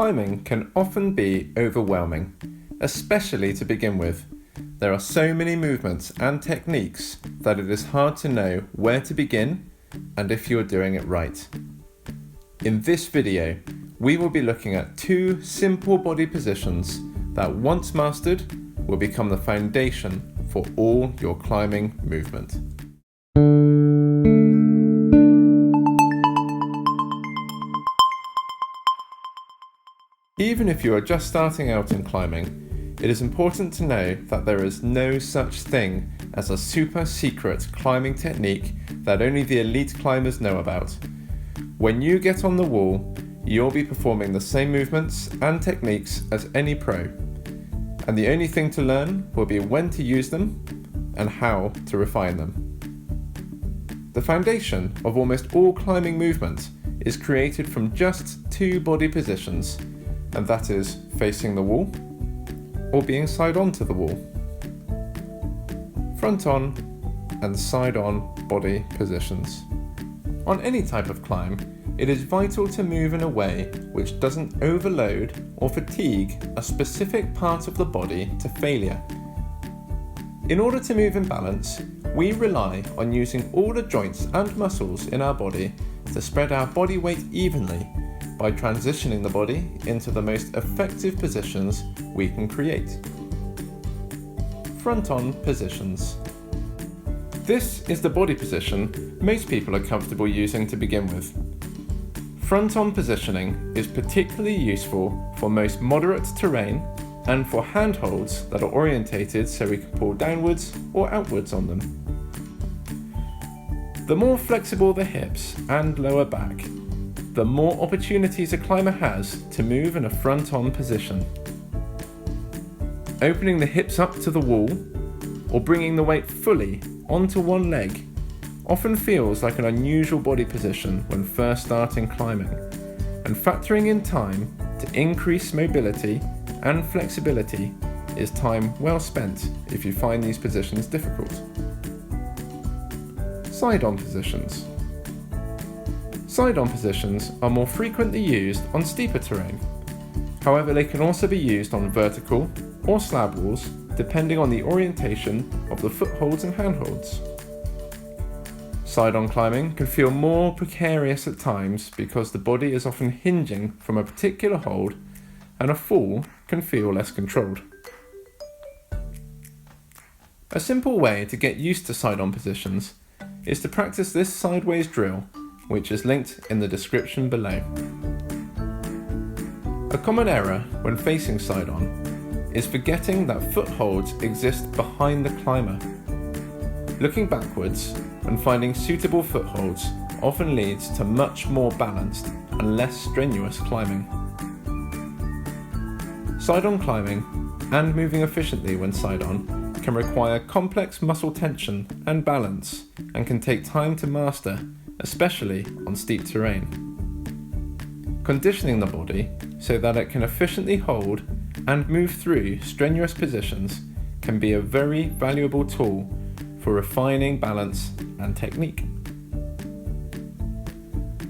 Climbing can often be overwhelming, especially to begin with. There are so many movements and techniques that it is hard to know where to begin and if you are doing it right. In this video, we will be looking at 2 simple body positions that once mastered will become the foundation for all your climbing movement. Even if you are just starting out in climbing, it is important to know that there is no such thing as a super secret climbing technique that only the elite climbers know about. When you get on the wall, you'll be performing the same movements and techniques as any pro, and the only thing to learn will be when to use them and how to refine them. The foundation of almost all climbing movement is created from just 2 body positions, and that is facing the wall or being side on to the wall. Front on and side on body positions. On any type of climb, it is vital to move in a way which doesn't overload or fatigue a specific part of the body to failure. In order to move in balance, we rely on using all the joints and muscles in our body to spread our body weight evenly by transitioning the body into the most effective positions we can create. Front-on positions. This is the body position most people are comfortable using to begin with. Front-on positioning is particularly useful for most moderate terrain and for handholds that are orientated so we can pull downwards or outwards on them. The more flexible the hips and lower back, the more opportunities a climber has to move in a front-on position. Opening the hips up to the wall or bringing the weight fully onto one leg often feels like an unusual body position when first starting climbing, and factoring in time to increase mobility and flexibility is time well spent if you find these positions difficult. Side-on positions. Side-on positions are more frequently used on steeper terrain. However, they can also be used on vertical or slab walls depending on the orientation of the footholds and handholds. Side-on climbing can feel more precarious at times because the body is often hinging from a particular hold and a fall can feel less controlled. A simple way to get used to side-on positions is to practice this sideways drill, which is linked in the description below. A common error when facing side-on is forgetting that footholds exist behind the climber. Looking backwards and finding suitable footholds often leads to much more balanced and less strenuous climbing. Side-on climbing and moving efficiently when side-on can require complex muscle tension and balance and can take time to master, especially on steep terrain. Conditioning the body so that it can efficiently hold and move through strenuous positions can be a very valuable tool for refining balance and technique.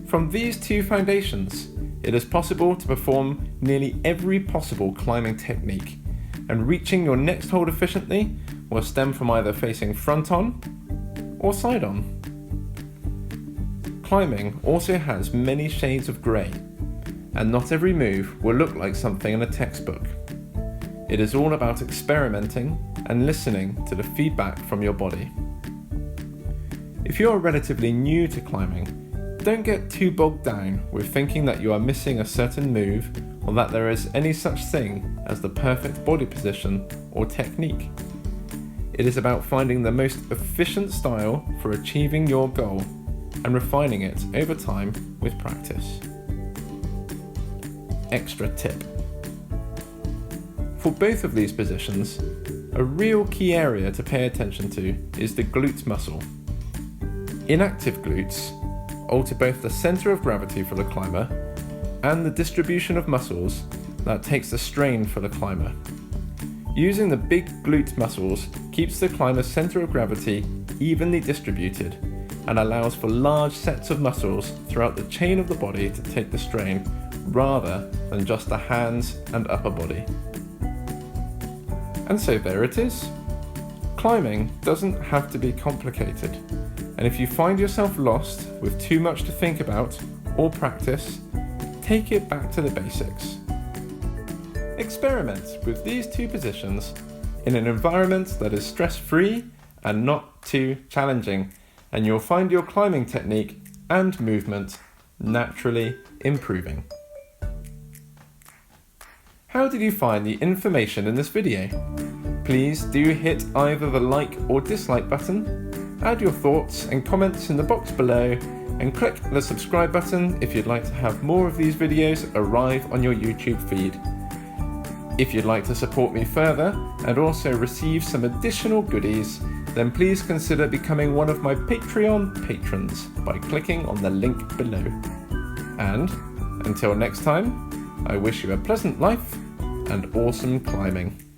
From these 2 foundations, it is possible to perform nearly every possible climbing technique, and reaching your next hold efficiently will stem from either facing front on or side on. Climbing also has many shades of grey, and not every move will look like something in a textbook. It is all about experimenting and listening to the feedback from your body. If you are relatively new to climbing, don't get too bogged down with thinking that you are missing a certain move or that there is any such thing as the perfect body position or technique. It is about finding the most efficient style for achieving your goal and refining it over time with practice. Extra tip. For both of these positions, a real key area to pay attention to is the glute muscle. Inactive glutes alter both the centre of gravity for the climber and the distribution of muscles that takes the strain for the climber. Using the big glute muscles keeps the climber's centre of gravity evenly distributed and allows for large sets of muscles throughout the chain of the body to take the strain rather than just the hands and upper body. And so there it is. Climbing doesn't have to be complicated, and if you find yourself lost with too much to think about or practice, take it back to the basics. Experiment with these two positions in an environment that is stress-free and not too challenging, and you'll find your climbing technique and movement naturally improving. How did you find the information in this video? Please do hit either the like or dislike button, add your thoughts and comments in the box below, and click the subscribe button if you'd like to have more of these videos arrive on your YouTube feed. If you'd like to support me further and also receive some additional goodies, then please consider becoming one of my Patreon patrons by clicking on the link below. And until next time, I wish you a pleasant life and awesome climbing.